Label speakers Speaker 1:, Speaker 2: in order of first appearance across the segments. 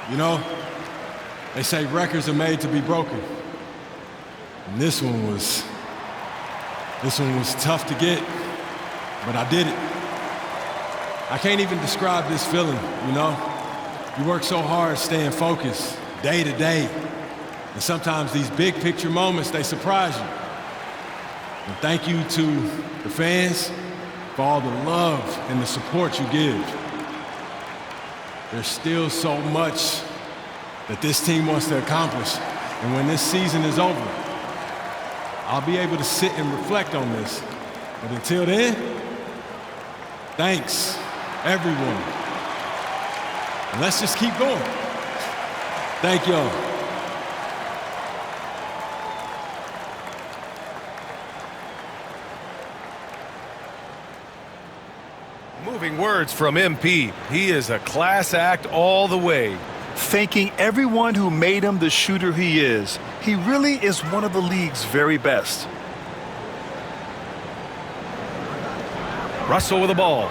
Speaker 1: You know, they say records are made to be broken. And this one was tough to get, but I did it. I can't even describe this feeling, you know? You work so hard staying focused day to day, and sometimes these big picture moments, they surprise you. And thank you to the fans for all the love and the support you give. There's still so much that this team wants to accomplish. And when this season is over, I'll be able to sit and reflect on this. But until then, thanks, everyone. And let's just keep going. Thank y'all.
Speaker 2: Moving words from MP. He is a class act all the way.
Speaker 3: Thanking everyone who made him the shooter he is. He really is one of the league's very best.
Speaker 2: Russell with the ball.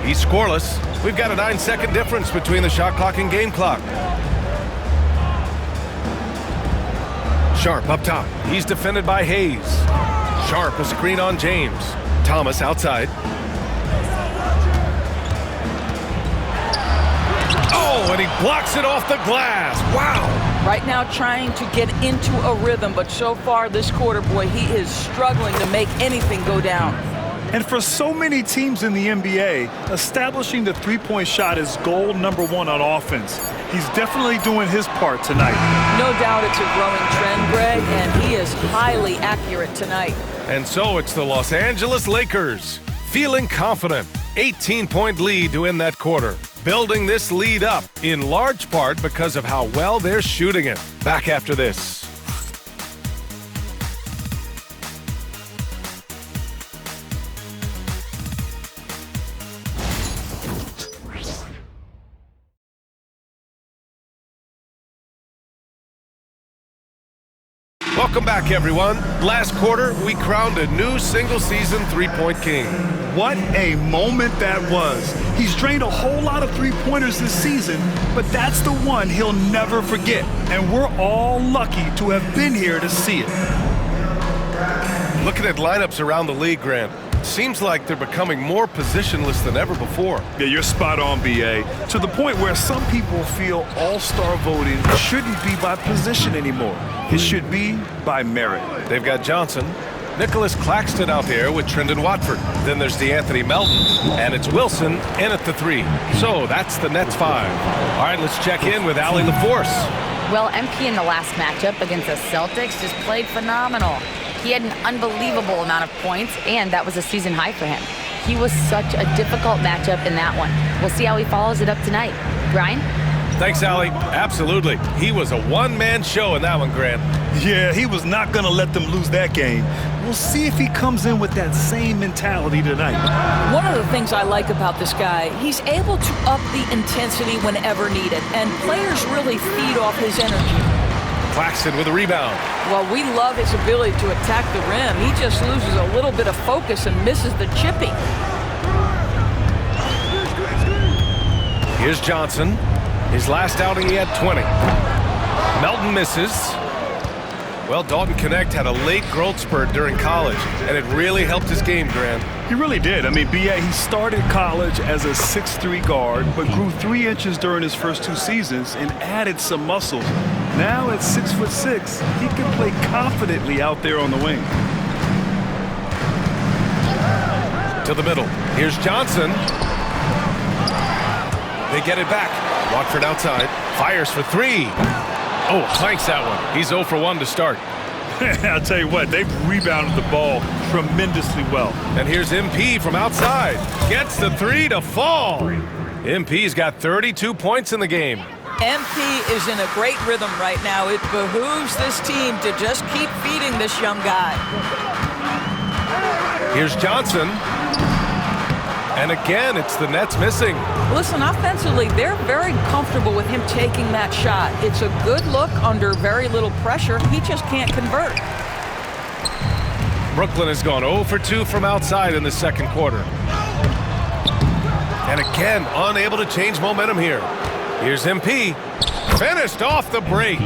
Speaker 2: He's scoreless. We've got a 9-second difference between the shot clock and game clock. Sharp up top. He's defended by Hayes. Sharp, a screen on James. Thomas outside. Oh, and he blocks it off the glass. Wow.
Speaker 4: Right now trying to get into a rhythm, but so far this quarter, boy, he is struggling to make anything go down.
Speaker 3: And for so many teams in the NBA, establishing the three-point shot is goal number one on offense. He's definitely doing his part tonight.
Speaker 4: No doubt it's a growing trend, Greg, and he is highly accurate tonight.
Speaker 2: And so it's the Los Angeles Lakers, feeling confident. 18-point lead to end that quarter. Building this lead up in large part because of how well they're shooting it. Back after this. Welcome back, everyone. Last quarter, we crowned a new single-season three-point king.
Speaker 3: What a moment that was. He's drained a whole lot of three-pointers this season, but that's the one he'll never forget. And we're all lucky to have been here to see it.
Speaker 2: Looking at lineups around the league, Grant, seems like they're becoming more positionless than ever before.
Speaker 3: Yeah, you're spot on, B.A. To the point where some people feel all-star voting shouldn't be by position anymore. It should be by merit.
Speaker 2: They've got Johnson, Nicholas Claxton out there with Trendon Watford. Then there's DeAnthony Melton, and it's Wilson in at the 3. So that's the Nets 5. All right, let's check in with Allie LaForce.
Speaker 5: Well, MP in the last matchup against the Celtics just played phenomenal. He had an unbelievable amount of points, and that was a season high for him. He was such a difficult matchup in that one. We'll see how he follows it up tonight. Brian?
Speaker 2: Thanks, Allie. Absolutely. He was a one-man show in that one, Grant.
Speaker 3: Yeah, he was not going to let them lose that game. We'll see if he comes in with that same mentality tonight.
Speaker 4: One of the things I like about this guy, he's able to up the intensity whenever needed, and players really feed off his energy.
Speaker 2: Claxton with a rebound.
Speaker 4: Well, we love his ability to attack the rim. He just loses a little bit of focus and misses the chipping.
Speaker 2: Here's Johnson. His last outing, he had 20. Melton misses. Well, Dalton Connect had a late growth spurt during college, and it really helped his game, Grant.
Speaker 3: He really did. I mean, B.A., he started college as a 6'3" guard, but grew 3 inches during his first 2 seasons and added some muscle. Now at 6'6", he can play confidently out there on the wing.
Speaker 2: To the middle. Here's Johnson. They get it back. Watford outside. Fires for 3. Oh, clanks that one. He's 0 for 1 to start.
Speaker 3: I'll tell you what, they've rebounded the ball tremendously well.
Speaker 2: And here's MP from outside. Gets the 3 to fall. MP's got 32 points in the game.
Speaker 4: MP is in a great rhythm right now. It behooves this team to just keep feeding this young guy.
Speaker 2: Here's Johnson. And again, it's the Nets missing.
Speaker 4: Listen, offensively, they're very comfortable with him taking that shot. It's a good look under very little pressure. He just can't convert.
Speaker 2: Brooklyn has gone 0 for 2 from outside in the second quarter. And again, unable to change momentum here. Here's MP. Finished off the break.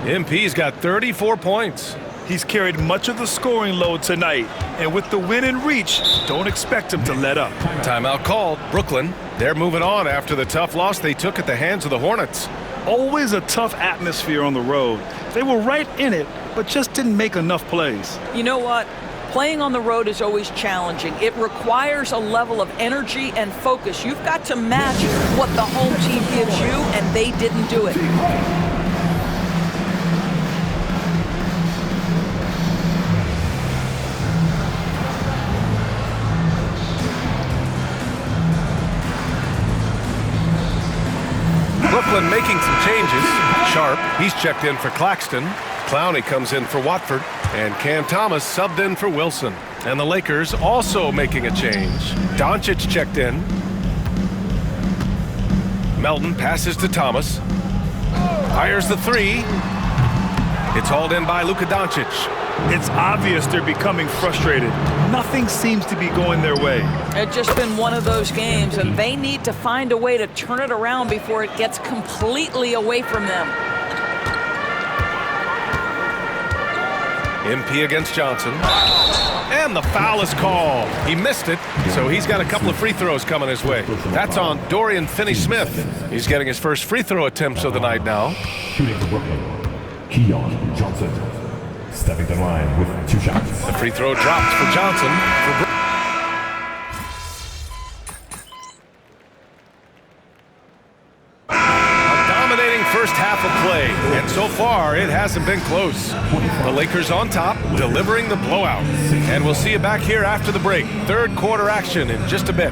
Speaker 2: MP's got 34 points.
Speaker 3: He's carried much of the scoring load tonight, and with the win in reach, don't expect him to let up.
Speaker 2: Timeout called. Brooklyn, they're moving on after the tough loss they took at the hands of the Hornets.
Speaker 3: Always a tough atmosphere on the road. They were right in it, but just didn't make enough plays.
Speaker 4: You know what? Playing on the road is always challenging. It requires a level of energy and focus. You've got to match what the home team gives you, and they didn't do it.
Speaker 2: Brooklyn making some changes. Sharp, he's checked in for Claxton. Clowney comes in for Watford. And Cam Thomas subbed in for Wilson. And the Lakers also making a change. Doncic checked in. Melton passes to Thomas. Fires the three. It's hauled in by Luka Doncic.
Speaker 3: It's obvious they're becoming frustrated. Nothing seems to be going their way.
Speaker 4: It's just been one of those games, and they need to find a way to turn it around before it gets completely away from them.
Speaker 2: MP against Johnson. And the foul is called. He missed it, so he's got a couple of free throws coming his way. That's on Dorian Finney-Smith. He's getting his first free throw attempts of the night now.
Speaker 6: Shooting for Brooklyn, Keon Johnson. Stepping to the line with 2 shots.
Speaker 2: The free throw dropped for Johnson. A dominating first half of play, and so far it hasn't been close. The Lakers on top, delivering the blowout. And we'll see you back here after the break. Third quarter action in just a bit.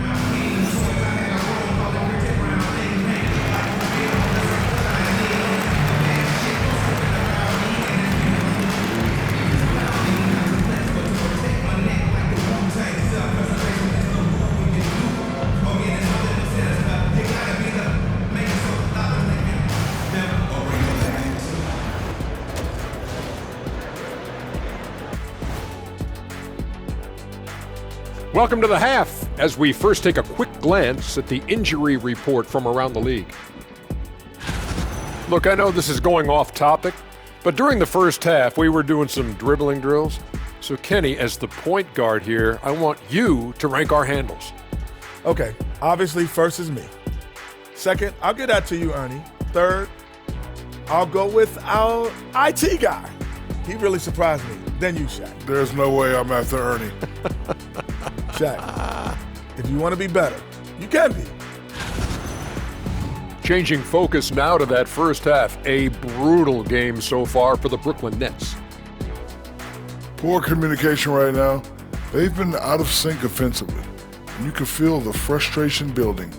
Speaker 7: Welcome to the half, as we first take a quick glance at the injury report from around the league. Look, I know this is going off topic, but during the first half, we were doing some dribbling drills. So Kenny, as the point guard here, I want you to rank our handles.
Speaker 8: Okay, obviously first is me. Second, I'll get that to you, Ernie. Third, I'll go with our IT guy. He really surprised me. Then you, Shaq.
Speaker 9: There's no way I'm after Ernie.
Speaker 8: Shaq, if you want to be better, you can be.
Speaker 7: Changing focus now to that first half. A brutal game so far for the Brooklyn Nets.
Speaker 9: Poor communication right now. They've been out of sync offensively. And you can feel the frustration building.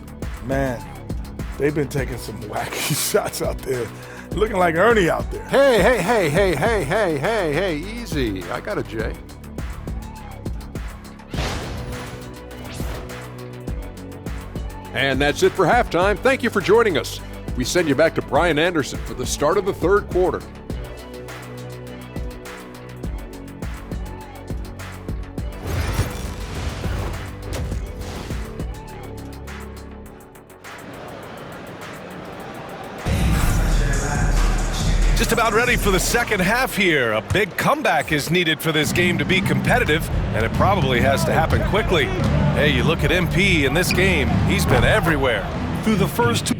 Speaker 8: Man, they've been taking some wacky shots out there. Looking like Ernie out there.
Speaker 7: Hey, easy. I got a J. And that's it for halftime. Thank you for joining us. We send you back to Brian Anderson for the start of the third quarter.
Speaker 2: Just about ready for the second half here. A big comeback is needed for this game to be competitive, and it probably has to happen quickly. Hey, you look at MP in this game, he's been everywhere.
Speaker 3: Through the first 2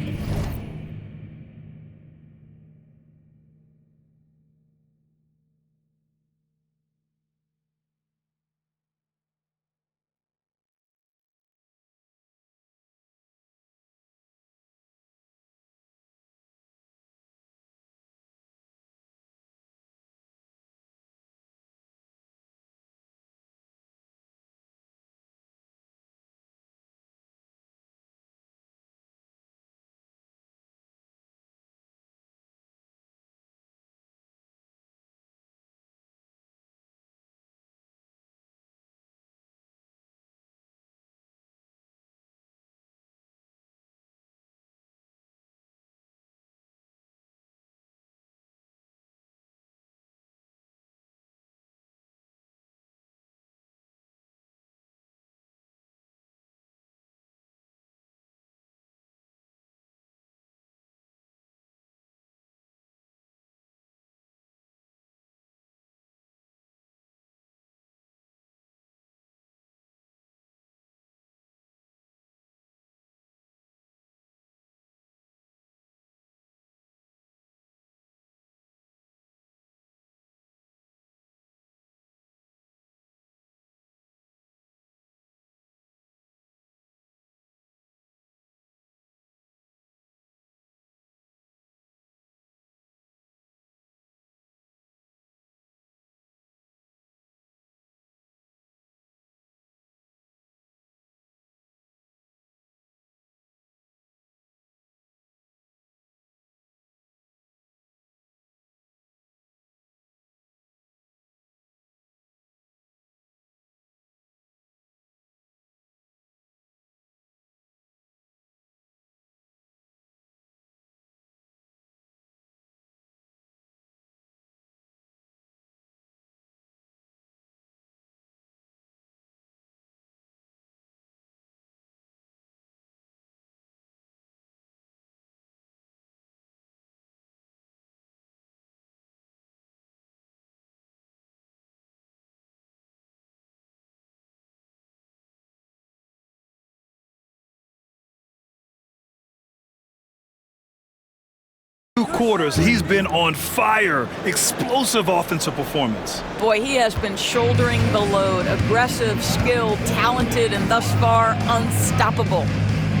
Speaker 3: 2 quarters, he's been on fire. Explosive offensive performance.
Speaker 4: Boy, he has been shouldering the load. Aggressive, skilled, talented, and thus far unstoppable.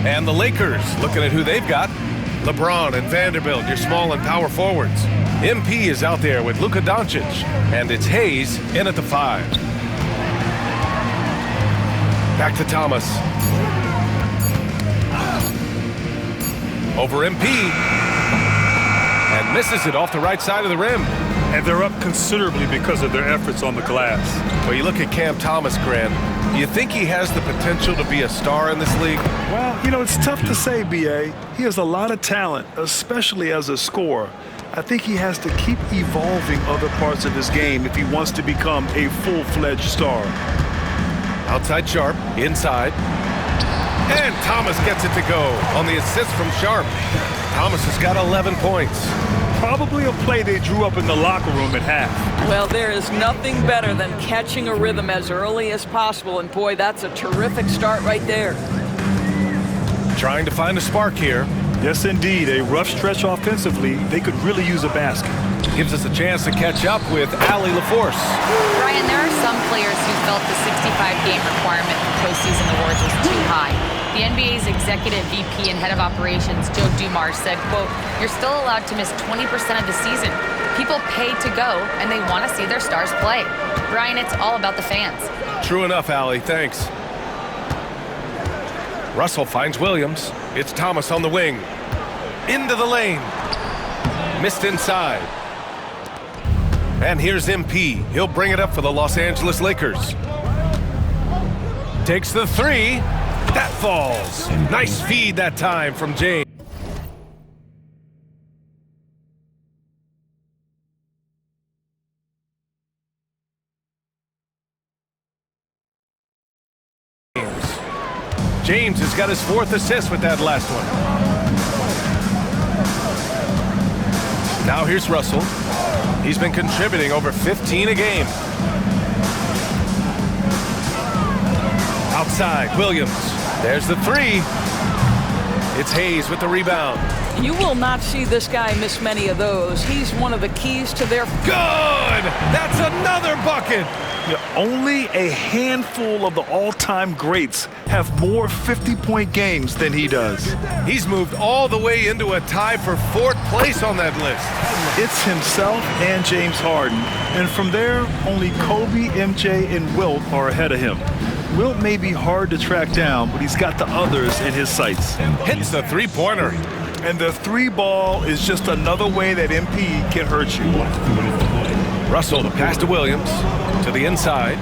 Speaker 2: And the Lakers, looking at who they've got. LeBron and Vanderbilt, your small and power forwards. MP is out there with Luka Doncic. And it's Hayes in at the 5. Back to Thomas. Over MP. And misses it off the right side of the rim.
Speaker 3: And they're up considerably because of their efforts on the glass.
Speaker 2: Well, you look at Cam Thomas, Grant. Do you think he has the potential to be a star in this league?
Speaker 3: Well, you know, it's tough to say, B.A. He has a lot of talent, especially as a scorer. I think he has to keep evolving other parts of his game if he wants to become a full-fledged star.
Speaker 2: Outside Sharp, inside. And Thomas gets it to go on the assist from Sharp. Thomas has got 11 points.
Speaker 3: Probably a play they drew up in the locker room at half.
Speaker 4: Well, there is nothing better than catching a rhythm as early as possible, and boy, that's a terrific start right there.
Speaker 2: Trying to find a spark here.
Speaker 3: Yes, indeed. A rough stretch offensively. They could really use a basket.
Speaker 2: Gives us a chance to catch up with Allie LaForce.
Speaker 5: Ryan, there are some players who felt the 65-game requirement for postseason awards was too high. The NBA's executive VP and head of operations, Joe Dumars, said, quote, "You're still allowed to miss 20% of the season. People pay to go, and they want to see their stars play." Ryan, it's all about the fans.
Speaker 2: True enough, Allie. Thanks. Russell finds Williams. It's Thomas on the wing. Into the lane. Missed inside. And here's MP. He'll bring it up for the Los Angeles Lakers. Takes the 3. That falls. Nice feed that time from James. James has got his 4th assist with that last one. Now here's Russell. He's been contributing over 15 a game. Outside, Williams. There's the 3. It's Hayes with the rebound.
Speaker 4: You will not see this guy miss many of those. He's one of the keys to their...
Speaker 2: Good! That's another bucket!
Speaker 3: Yeah, only a handful of the all-time greats have more 50-point games than he does.
Speaker 2: He's moved all the way into a tie for 4th place on that list.
Speaker 3: It's himself and James Harden. And from there, only Kobe, MJ, and Wilt are ahead of him. Wilt may be hard to track down, but he's got the others in his sights.
Speaker 2: Hits the 3-pointer.
Speaker 3: And the 3 ball is just another way that MP can hurt you.
Speaker 2: Russell, the pass to Williams. To the inside.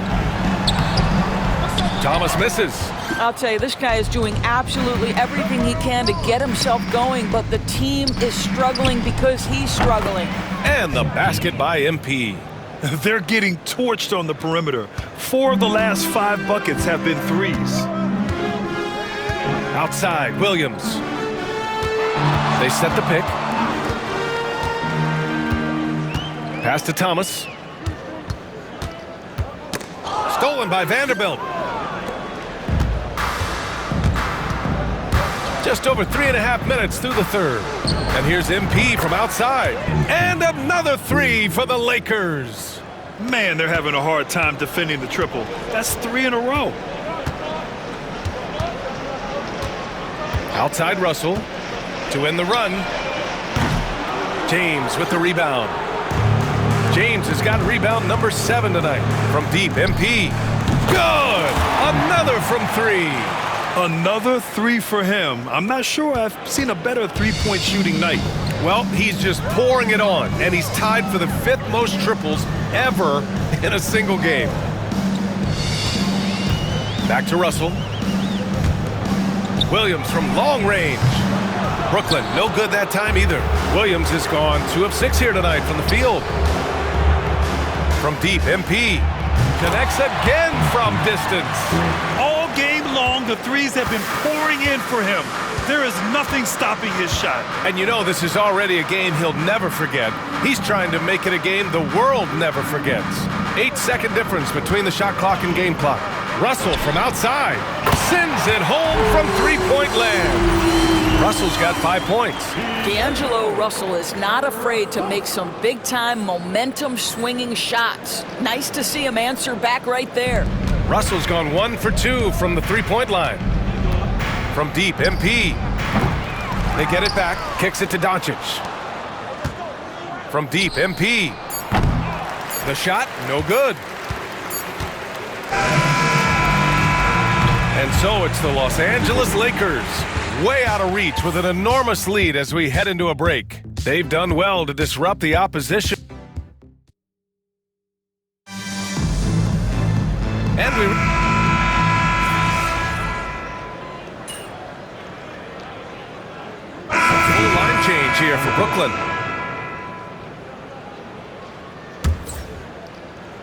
Speaker 2: Thomas misses.
Speaker 4: I'll tell you, this guy is doing absolutely everything he can to get himself going, but the team is struggling because he's struggling.
Speaker 2: And the basket by MP.
Speaker 3: They're getting torched on the perimeter. 4 of the last 5 buckets have been 3s.
Speaker 2: Outside, Williams. They set the pick. Pass to Thomas. Stolen by Vanderbilt. Just over 3.5 minutes through the 3rd. And here's MP from outside. And another 3 for the Lakers.
Speaker 3: Man, they're having a hard time defending the triple. That's 3 in a row.
Speaker 2: Outside Russell to end the run. James with the rebound. James has got rebound number 7 tonight. From deep, MP. Good! Another from 3.
Speaker 3: Another 3 for him. I'm not sure I've seen a better 3-point shooting night.
Speaker 2: Well, he's just pouring it on, and he's tied for the 5th most triples ever in a single game. Back to Russell. Williams from long range. Brooklyn, no good that time either. Williams has gone 2 of 6 here tonight from the field. From deep, MP connects again from distance.
Speaker 3: All game long, the 3s have been pouring in for him. There is nothing stopping his shot.
Speaker 2: And you know this is already a game he'll never forget. He's trying to make it a game the world never forgets. 8-second difference between the shot clock and game clock. Russell from outside. sends it home from three-point land. Russell's got 5 points.
Speaker 4: D'Angelo Russell is not afraid to make some big-time momentum-swinging shots. Nice to see him answer back right there.
Speaker 2: Russell's gone 1 for 2 from the three-point line. From deep, MP. They get it back, kicks it to Doncic. From deep, MP. The shot, no good. And so it's the Los Angeles Lakers, way out of reach with an enormous lead as we head into a break. They've done well to disrupt the opposition. And we... Full line change here for Brooklyn.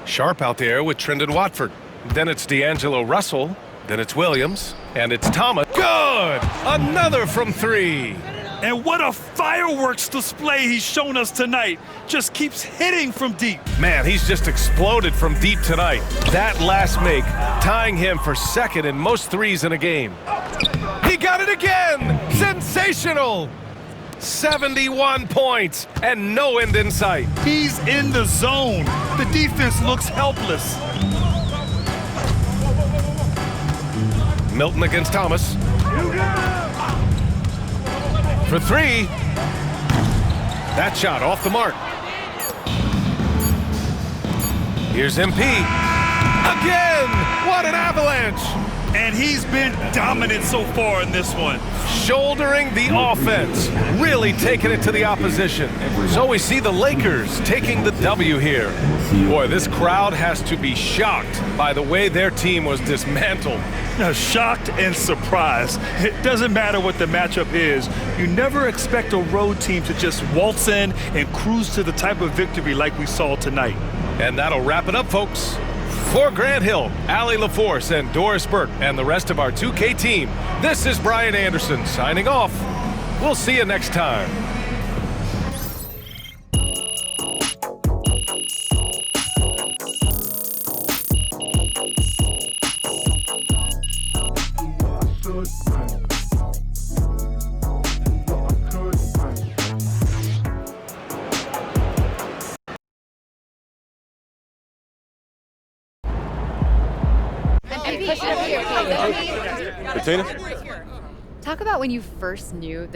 Speaker 2: Sharp out there with Trendon Watford. Then it's D'Angelo Russell. Then it's Williams. And it's Thomas. Good! Another from 3.
Speaker 3: And what a fireworks display he's shown us tonight. Just keeps hitting from deep.
Speaker 2: Man, he's just exploded from deep tonight. That last make, tying him for second in most threes in a game. He got it again! Sensational! 71 points and no end in sight.
Speaker 3: He's in the zone. The defense looks helpless.
Speaker 2: Milton against Thomas. For 3. That shot off the mark. Here's MP. Again! What an avalanche!
Speaker 3: And he's been dominant so far in this one.
Speaker 2: Shouldering the offense, really taking it to the opposition. So we see the Lakers taking the W here. Boy, this crowd has to be shocked by the way their team was dismantled.
Speaker 3: Now, shocked and surprised. It doesn't matter what the matchup is. You never expect a road team to just waltz in and cruise to the type of victory like we saw tonight.
Speaker 2: And that'll wrap it up, folks. For Grant Hill, Allie LaForce, and Doris Burke, and the rest of our 2K team, this is Brian Anderson signing off. We'll see you next time.
Speaker 1: Bettina?
Speaker 10: Talk about when you first knew